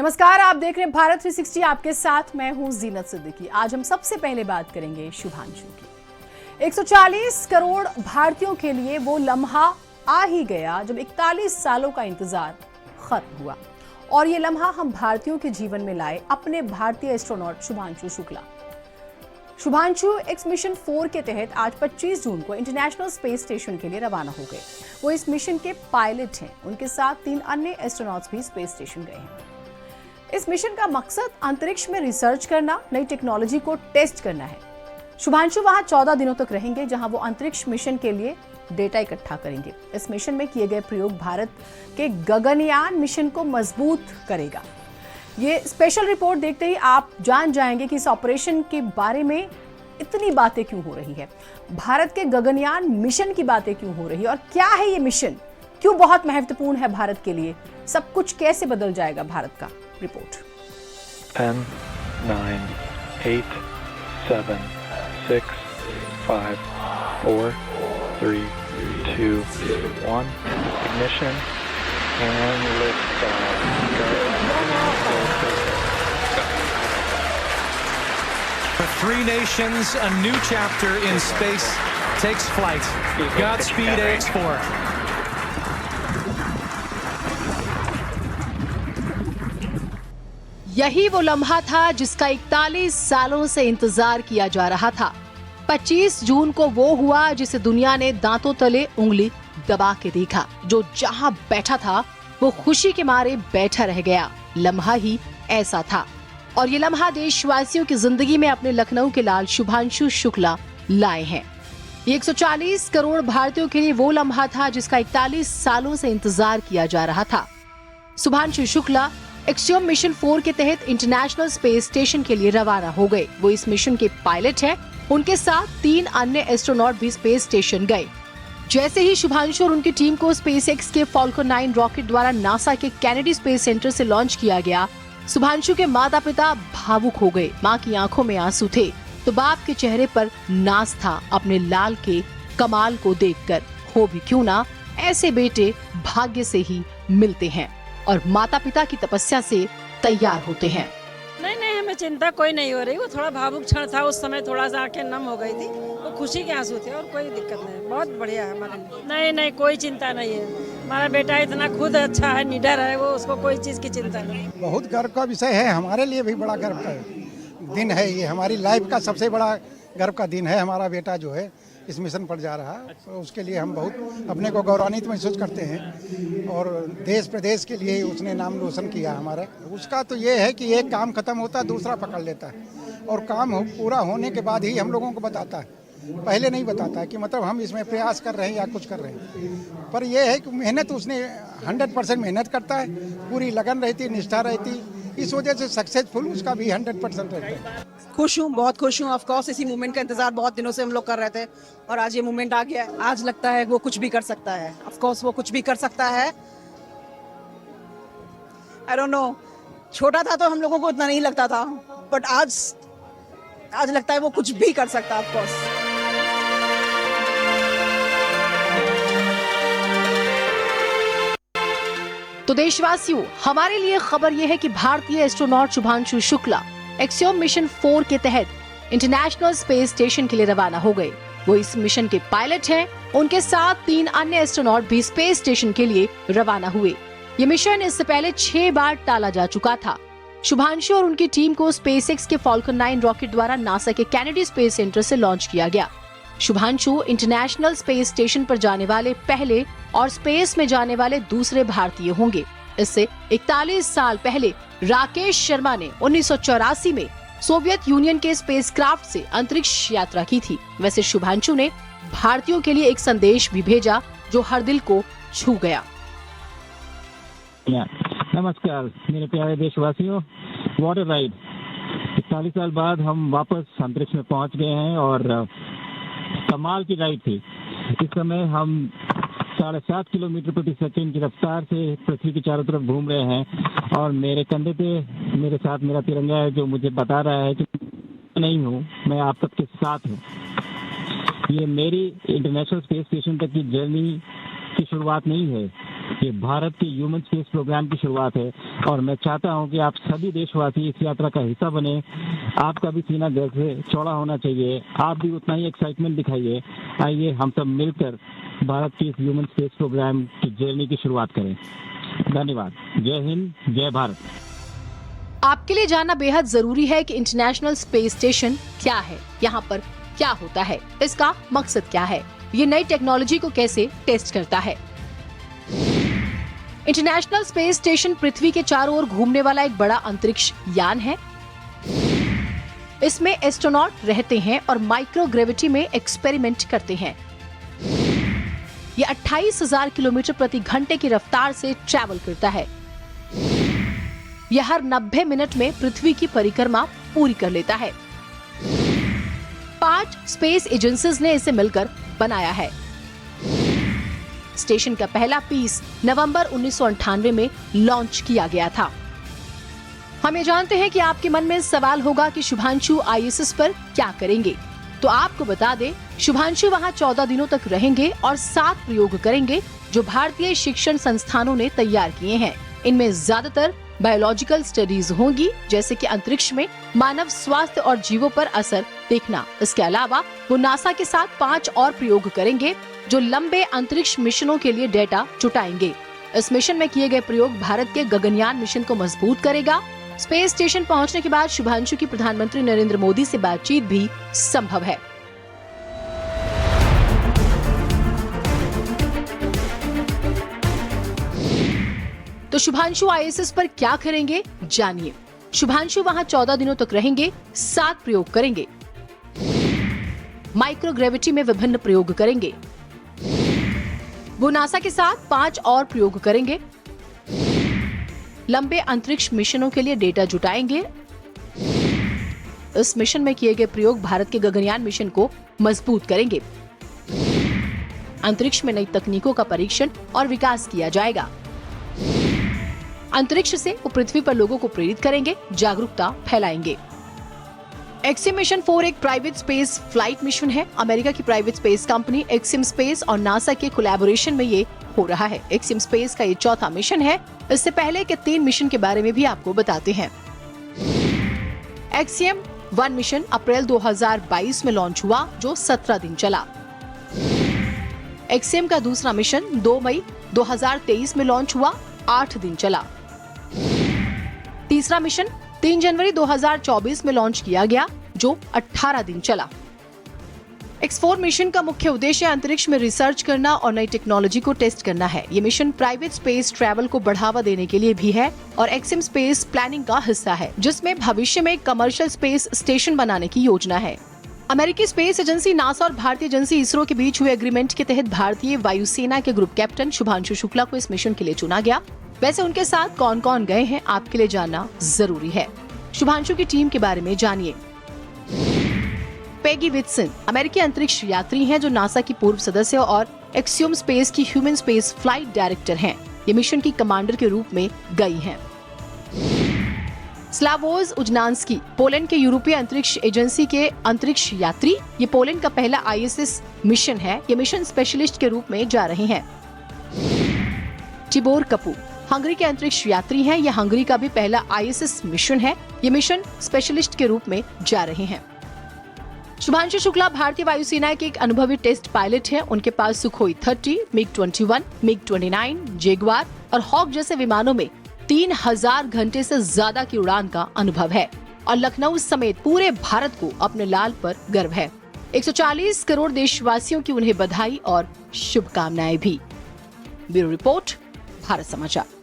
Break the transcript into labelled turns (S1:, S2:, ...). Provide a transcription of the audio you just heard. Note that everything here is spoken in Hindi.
S1: नमस्कार, आप देख रहे हैं भारत 360। आपके साथ मैं हूं जीनत सिद्दीकी। आज हम सबसे पहले बात करेंगे शुभांशु की। 140 करोड़ भारतीयों के लिए वो लम्हा आ ही गया जब 41 सालों का इंतजार खत्म हुआ। और ये लम्हा हम भारतीयों के जीवन में लाए अपने भारतीय astronaut Shubhanshu Shukla. Shubhanshu x mission 4 के तहत आज 25 जून को इंटरनेशनल स्पेस स्टेशन के लिए रवाना हो गए। वो इस मिशन के पायलट हैं। उनके साथ 3 अन्य एस्ट्रोनॉट्स भी स्पेस स्टेशन गए हैं। इस मिशन का मकसद अंतरिक्ष में रिसर्च करना, नई टेक्नोलॉजी को टेस्ट करना है। शुभांशु वहां 14 दिनों तक रहेंगे, जहां वो अंतरिक्ष मिशन के लिए डेटा इकट्ठा करेंगे। इस मिशन में किए गए प्रयोग भारत के गगनयान मिशन को मजबूत करेगा। ये स्पेशल रिपोर्ट देखते ही आप जान जाएंगे कि इस ऑपरेशन के बारे में इतनी बातें क्यों हो रही है, भारत के गगनयान मिशन की बातें क्यों हो रही है और क्या है ये मिशन, क्यों बहुत महत्वपूर्ण है भारत के लिए, सब कुछ कैसे बदल जाएगा भारत का। Report
S2: 10, 9, 8, 7, 6, 5, 4, 3, 2, 1. Ignition and liftoff.
S3: For 3 nations, a new chapter in space takes flight. Godspeed AX4.
S1: यही वो लम्हा था जिसका 41 सालों से इंतजार किया जा रहा था। 25 जून को वो हुआ जिसे दुनिया ने दांतों तले उंगली दबा के देखा। जो जहां बैठा था वो खुशी के मारे बैठा रह गया। लम्हा ही ऐसा था और ये लम्हा देशवासियों की जिंदगी में अपने लखनऊ के लाल शुभांशु शुक्ला लाए हैं। ये 140 करोड़ भारतीयों के लिए वो लम्हा था जिसका 41 सालों से इंतजार किया जा रहा था। शुभांशु शुक्ला एक्सियोम मिशन 4 के तहत इंटरनेशनल स्पेस स्टेशन के लिए रवाना हो गए। वो इस मिशन के पायलट हैं। उनके साथ 3 अन्य एस्ट्रोनॉट भी स्पेस स्टेशन गए। जैसे ही शुभांशु और उनकी टीम को स्पेसएक्स के फॉल्कन 9 रॉकेट द्वारा नासा के कैनेडी स्पेस सेंटर से लॉन्च किया गया, शुभांशु के माता पिता भावुक हो गए। माँ की आंखों में आंसू थे तो बाप के चेहरे पर नाज था अपने लाल के कमाल को देखकर। हो भी क्यों ना, ऐसे बेटे भाग्य से ही मिलते हैं और माता पिता की तपस्या से तैयार होते हैं।
S4: नहीं, हमें चिंता कोई नहीं हो रही। वो थोड़ा भावुक क्षण था, उस समय थोड़ा सा आंखें नम हो गई थी। वो खुशी के आंसू थे और कोई दिक्कत नहीं, बहुत बढ़िया है हमारे लिए। नहीं, कोई चिंता नहीं है। हमारा बेटा इतना खुद अच्छा है, निडर है, वो उसको कोई चीज़ की चिंता नहीं।
S5: बहुत गर्व का विषय है, हमारे लिए भी बड़ा गर्व का दिन है ये। हमारी लाइफ का सबसे बड़ा गर्व का दिन है। हमारा बेटा जो है इस मिशन पर जा रहा है, तो उसके लिए हम बहुत अपने को गौरवान्वित महसूस करते हैं और देश प्रदेश के लिए उसने नाम रोशन किया हमारा। उसका तो ये है कि एक काम खत्म होता है दूसरा पकड़ लेता है और काम पूरा होने के बाद ही हम लोगों को बताता है, पहले नहीं बताता है कि मतलब हम इसमें प्रयास कर रहे हैं या कुछ कर रहे हैं। पर यह है कि मेहनत उसने 100% मेहनत करता है, पूरी लगन रहती, निष्ठा रहती, इस वजह से सक्सेसफुल उसका भी 100% रहता है।
S6: खुश हूँ, बहुत खुश हूँ। ऑफ कोर्स इसी मूवमेंट का इंतजार बहुत दिनों से हम लोग कर रहे थे और आज ये मूवमेंट आ गया। आज लगता है वो कुछ भी कर सकता है। ऑफ कोर्स वो कुछ भी कर सकता है। आई डोंट नो, छोटा था तो हम लोगों को इतना नहीं लगता था, बट आज लगता है वो कुछ भी कर सकता है। ऑफ कोर्स
S1: तो देशवासियों, हमारे लिए खबर यह है कि भारतीय astronaut Shubhanshu Shukla axiom mission 4 के तहत इंटरनेशनल स्पेस स्टेशन के लिए रवाना हो गए। वो इस मिशन के पायलट हैं। उनके साथ 3 अन्य एस्ट्रोनॉट भी स्पेस स्टेशन के लिए रवाना हुए। ये मिशन इससे पहले 6 बार टाला जा चुका था। शुभांशु और उनकी टीम को स्पेसएक्स के फॉल्कन 9 रॉकेट द्वारा नासा के कैनेडी स्पेस सेंटर से लॉन्च किया गया। शुभांशु इंटरनेशनल स्पेस स्टेशन पर जाने वाले पहले और स्पेस में जाने वाले दूसरे भारतीय होंगे। इससे 41 साल पहले राकेश शर्मा ने 1984 में सोवियत यूनियन के स्पेसक्राफ्ट से अंतरिक्ष यात्रा की थी। वैसे शुभांशु ने भारतीयों के लिए एक संदेश भी भेजा जो हर दिल को छू गया।
S7: नमस्कार मेरे प्यारे देशवासियों, व्हाट अ राइड। 41 साल बाद हम वापस अंतरिक्ष में पहुंच गए हैं और कमाल की राइड थी। इस समय हम 7.5 किलोमीटर प्रति सेकंड की रफ्तार से पृथ्वी के चारों तरफ घूम रहे हैं और मेरे कंधे पे मेरे साथ मेरा तिरंगा है जो मुझे बता रहा है कि नहीं हूँ, मैं आप सबके साथ हूँ। ये मेरी इंटरनेशनल स्पेस स्टेशन तक की जर्नी की शुरुआत नहीं है, ये भारत के ह्यूमन स्पेस प्रोग्राम की शुरुआत है। और मैं चाहता हूं कि आप सभी देशवासी इस यात्रा का हिस्सा बने। आपका भी सीना गर्व से चौड़ा होना चाहिए, आप भी उतना ही एक्साइटमेंट दिखाइए। आइए हम सब मिलकर भारत के इस ह्यूमन स्पेस प्रोग्राम की जर्नी की शुरुआत करें। धन्यवाद। जय हिंद, जय भारत।
S1: आपके लिए जानना बेहद जरूरी है कि इंटरनेशनल स्पेस स्टेशन क्या है, यहाँ पर क्या होता है, इसका मकसद क्या है, ये नई टेक्नोलॉजी को कैसे टेस्ट करता है। इंटरनेशनल स्पेस स्टेशन पृथ्वी के चारों ओर घूमने वाला एक बड़ा अंतरिक्ष यान है। इसमें एस्ट्रोनॉट रहते हैं और माइक्रोग्रेविटी में एक्सपेरिमेंट करते हैं। यह 28,000 किलोमीटर प्रति घंटे की रफ्तार से ट्रैवल करता है। यह हर 90 मिनट में पृथ्वी की परिक्रमा पूरी कर लेता है। 5 स्पेस एजेंसीज ने इसे मिलकर बनाया है। स्टेशन का पहला पीस नवंबर 1998 में लॉन्च किया गया था। हम ये जानते हैं कि आपके मन में सवाल होगा कि शुभांशु आईएसएस पर क्या करेंगे, तो आपको बता दें, शुभांशु वहां 14 दिनों तक रहेंगे और 7 प्रयोग करेंगे जो भारतीय शिक्षण संस्थानों ने तैयार किए हैं। इनमें ज्यादातर बायोलॉजिकल स्टडीज होंगी, जैसे कि अंतरिक्ष में मानव स्वास्थ्य और जीवों पर असर देखना। इसके अलावा वो नासा के साथ 5 और प्रयोग करेंगे जो लंबे अंतरिक्ष मिशनों के लिए डेटा जुटाएंगे। इस मिशन में किए गए प्रयोग भारत के गगनयान मिशन को मजबूत करेगा। स्पेस स्टेशन पहुंचने के बाद शुभांशु की प्रधानमंत्री नरेंद्र मोदी से बातचीत भी संभव है। तो शुभांशु आईएसएस पर क्या करेंगे, जानिए। शुभांशु वहां 14 दिनों तक रहेंगे, 7 प्रयोग करेंगे। माइक्रोग्रेविटी में विभिन्न प्रयोग करेंगे। वो नासा के साथ 5 और प्रयोग करेंगे। लंबे अंतरिक्ष मिशनों के लिए डेटा जुटाएंगे। इस मिशन में किए गए प्रयोग भारत के गगनयान मिशन को मजबूत करेंगे। अंतरिक्ष में नई तकनीकों का परीक्षण और विकास किया जाएगा। अंतरिक्ष से वो पृथ्वी पर लोगों को प्रेरित करेंगे, जागरूकता फैलाएंगे। एक्सिम मिशन 4 एक प्राइवेट स्पेस फ्लाइट मिशन है। अमेरिका की private space company Exim space और नासा के कोलैबोरेशन में ये हो रहा है। एक्सिम स्पेस का ये 4था मिशन है। इससे पहले के 3 मिशन के बारे में भी आपको बताते हैं। एक्सियम 1 मिशन अप्रैल 2022 में लॉन्च हुआ, जो 17 दिन चला। एक्सियम का दूसरा मिशन 2 मई 2023 में लॉन्च हुआ, 8 दिन चला। तीसरा मिशन 3 जनवरी 2024 में लॉन्च किया गया, जो 18 दिन चला। X4 मिशन का मुख्य उद्देश्य अंतरिक्ष में रिसर्च करना और नई टेक्नोलॉजी को टेस्ट करना है। ये मिशन प्राइवेट स्पेस ट्रैवल को बढ़ावा देने के लिए भी है और एक्सिम स्पेस प्लानिंग का हिस्सा है, जिसमें भविष्य में कमर्शियल स्पेस स्टेशन बनाने की योजना है। अमेरिकी स्पेस एजेंसी नासा और भारतीय एजेंसी इसरो के बीच हुए एग्रीमेंट के तहत भारतीय वायुसेना के ग्रुप कैप्टन शुभांशु शुक्ला को इस मिशन के लिए चुना गया। वैसे उनके साथ कौन कौन गए हैं, आपके लिए जानना जरूरी है। शुभांशु की टीम के बारे में जानिए। पेगी विटसन अमेरिकी अंतरिक्ष यात्री हैं जो नासा की पूर्व सदस्य और एक्सियम स्पेस की ह्यूमन स्पेस फ्लाइट डायरेक्टर हैं। ये मिशन की कमांडर के रूप में गई हैं। स्लावोज उजनान्स्की पोलैंड के यूरोपीय अंतरिक्ष एजेंसी के अंतरिक्ष यात्री। ये पोलैंड का पहला आईएसएस मिशन है। ये मिशन स्पेशलिस्ट के रूप में जा रहे हैं। टिबोर कपू हंगरी के अंतरिक्ष यात्री हैं। यह हंगरी का भी पहला आईएसएस मिशन है। ये मिशन स्पेशलिस्ट के रूप में जा रहे हैं। शुभांशु शुक्ला भारतीय वायुसेना के एक अनुभवी टेस्ट पायलट हैं। उनके पास सुखोई 30, मिग-21, मिग-29, जैगुआर और हॉक जैसे विमानों में 3000 घंटे से ज्यादा की उड़ान का अनुभव है और लखनऊ समेत पूरे भारत को अपने लाल पर गर्व है। 140 करोड़ देशवासियों की उन्हें बधाई और शुभकामनाएं भी। ब्यूरो रिपोर्ट, भारत समाचार।